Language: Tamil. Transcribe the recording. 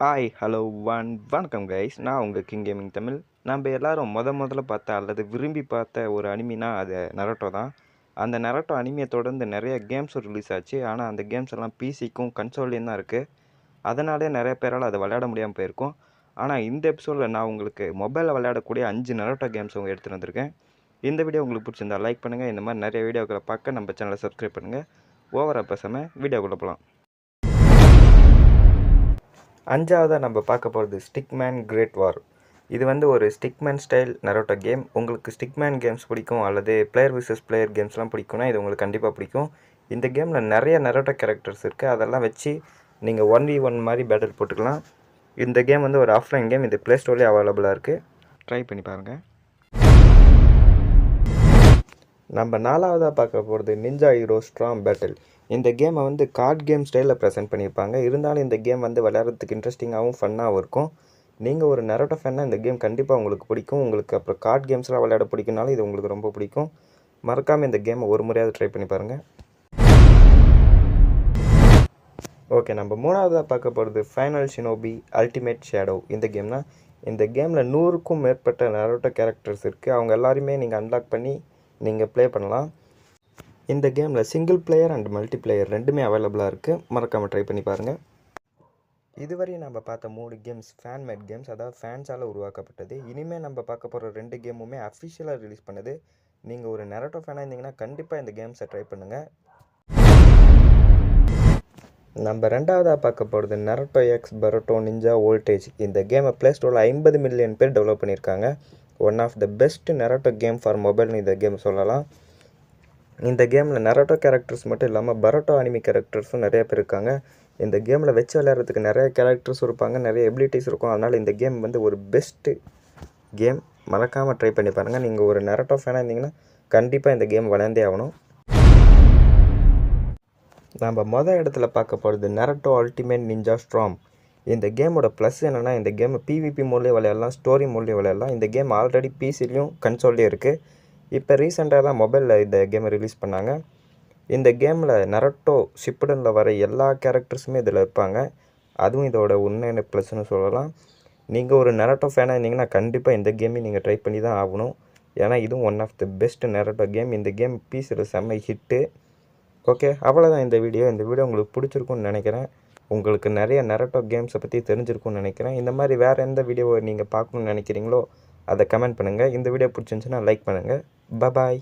ஹாய் ஹலோ வணக்கம் கைஸ். நான் உங்கள் கிங் கேமிங் தமிழ். நம்ம எல்லோரும் முதல்ல பார்த்த அல்லது விரும்பி பார்த்த ஒரு அனிமினா அது நரட்டோ தான். அந்த நரட்டோ அனிமியை தொடர்ந்து நிறைய கேம்ஸ் ரிலீஸ் ஆச்சு. ஆனால் அந்த கேம்ஸ் எல்லாம் பிசிக்கும் கன்சோல்லையும் தான் இருக்குது. அதனாலே நிறைய பேரால் அதை விளையாட முடியாமல் போயிருக்கும். ஆனால் இந்த எபிசோடில் நான் உங்களுக்கு மொபைலில் விளையாடக்கூடிய 5 நரட்டோ கேம்ஸ் எடுத்துகிட்டு வந்திருக்கேன். இந்த வீடியோ உங்களுக்கு பிடிச்சிருந்தா லைக் பண்ணுங்கள். இந்த மாதிரி நிறைய வீடியோக்களை பார்க்க நம்ம சேனலை சப்ஸ்கிரைப் பண்ணுங்கள். ஓவராக பேசாமல் வீடியோக்குள்ளே போகலாம். 5ஆவதாக நம்ம பார்க்க போகிறது ஸ்டிக்மேன் கிரேட் வார். இது ஒரு ஸ்டிக்மேன் ஸ்டைல் நரோட்டோ கேம். உங்களுக்கு ஸ்டிக்மேன் கேம்ஸ் பிடிக்கும் அல்லது பிளேயர் விசஸ் பிளேயர் கேம்ஸ்லாம் பிடிக்கும்னா இது உங்களுக்கு கண்டிப்பாக பிடிக்கும். இந்த கேமில் நிறைய நரோட்டோ கேரக்டர்ஸ் இருக்குது. அதெல்லாம் வச்சு நீங்கள் 1v1 மாதிரி பேட்டில் போட்டுக்கலாம். இந்த கேம் ஒரு ஆஃப்லைன் கேம். இது ப்ளே ஸ்டோர்லேயே அவைலபிளாக இருக்குது. ட்ரை பண்ணி பாருங்கள். நம்ம 4ஆவதாக பார்க்க போகிறது நிஞ்சா ஹீரோ ஸ்ட்ராங் பேட்டில். இந்த கேமை கார்ட் கேம் ஸ்டைலில் ப்ரெசென்ட் பண்ணியிருப்பாங்க. இருந்தாலும் இந்த கேம் விளையாடுறதுக்கு இன்ட்ரெஸ்டிங்காகவும் ஃபன்னாகவும் இருக்கும். நீங்கள் ஒரு நரோட்டோ ஃபேன்னா இந்த கேம் கண்டிப்பாக உங்களுக்கு பிடிக்கும். உங்களுக்கு அப்புறம் கார்ட் கேம்ஸ்லாம் விளையாட பிடிக்கும்னாலும் இது உங்களுக்கு ரொம்ப பிடிக்கும். மறக்காமல் இந்த கேமை ஒரு முறையாவது ட்ரை பண்ணி பாருங்கள். ஓகே, நம்ம 3ஆவதாக பார்க்க போகிறது ஃபைனல் ஷினோபி அல்டிமேட் ஷேடோ. இந்த கேமில் 100க்கும் மேற்பட்ட நரோட்டோ கேரக்டர்ஸ் இருக்குது. அவங்க எல்லாருமே நீங்கள் அன்லாக் பண்ணி நீங்கள் ப்ளே பண்ணலாம். இந்த கேமில் single player and multi player ரெண்டுமே அவைலபிளாக இருக்குது. மறக்காமல் ட்ரை பண்ணி பாருங்கள். இதுவரையும் நம்ம பார்த்த 3 கேம்ஸ் ஃபேன்மேட் கேம்ஸ், அதாவது ஃபேன்ஸால் உருவாக்கப்பட்டது. இனிமேல் நம்ம பார்க்க போகிற 2 கேமுமே அஃபிஷியலாக ரிலீஸ் பண்ணுது. நீங்கள் ஒரு நரோட்டோ ஃபேனாக இருந்தீங்கன்னா கண்டிப்பாக இந்த கேம்ஸை ட்ரை பண்ணுங்கள். நம்ம 2ஆவதாக பார்க்க போகிறது Naruto X Boruto ninja voltage. இந்த கேமை ப்ளே ஸ்டோரில் 50 மில்லியன் பேர் டெவலப் பண்ணியிருக்காங்க. One of the best Naruto game for மொபைல்னு இந்த கேம் சொல்லலாம். இந்த கேமில் நரோட்டோ கேரக்டர்ஸ் மட்டும் இல்லாமல் பரோட்டோ அனிமி கேரக்டர்ஸும் நிறைய பேர் இருக்காங்க. இந்த கேமில் வச்சு விளையாடுறதுக்கு நிறைய கேரக்டர்ஸ் இருப்பாங்க, நிறைய எபிலிட்டிஸ் இருக்கும். அதனால் இந்த கேம் ஒரு பெஸ்ட்டு கேம். மறக்காமல் ட்ரை பண்ணி பாருங்கள். நீங்கள் ஒரு நரோட்டோ ஃபேனாக இருந்தீங்கன்னா கண்டிப்பாக இந்த கேம் விளையாண்டே ஆகணும். நம்ம இடத்துல பார்க்க போகிறது நரோட்டோ அல்டிமேட் நிஞ்சா ஸ்ட்ராம். இந்த கேமோட ப்ளஸ் என்னென்னா, இந்த கேமை பிவிபி மோட்லேயே விளையாடலாம், ஸ்டோரி மோட்லேயே விளையாடலாம். இந்த கேம் ஆல்ரெடி பிசிலையும் கன்சோல்லேயும் இருக்குது. இப்போ ரீசெண்டாக தான் மொபைலில் இந்த கேமை ரிலீஸ் பண்ணாங்க. இந்த கேமில் நரோட்டோ ஷிப்புடனில் வர எல்லா கேரக்டர்ஸுமே இதில் இருப்பாங்க. அதுவும் இதோட உண்மையான ப்ளஸ்ன்னு சொல்லலாம். நீங்கள் ஒரு நரோட்டோ ஃபேனாக இருந்தீங்கன்னா கண்டிப்பாக இந்த கேமையும் நீங்கள் ட்ரை பண்ணி தான் ஆகணும். ஏன்னா இதுவும் one of the best Naruto game. இந்த கேம் பிசியில் செம்ம ஹிட்டு. ஓகே, அவ்வளோதான் இந்த வீடியோ உங்களுக்கு பிடிச்சிருக்குன்னு நினைக்கிறேன். உங்களுக்கு நிறைய நரோட்டோ கேம்ஸை பற்றி தெரிஞ்சிருக்கும்னு நினைக்கிறேன். இந்த மாதிரி வேறு எந்த வீடியோவை நீங்கள் பார்க்கணுன்னு நினைக்கிறீங்களோ அதை கமெண்ட் பண்ணுங்கள். இந்த வீடியோ பிடிச்சிருந்துச்சுன்னா லைக் பண்ணுங்கள். பாய்.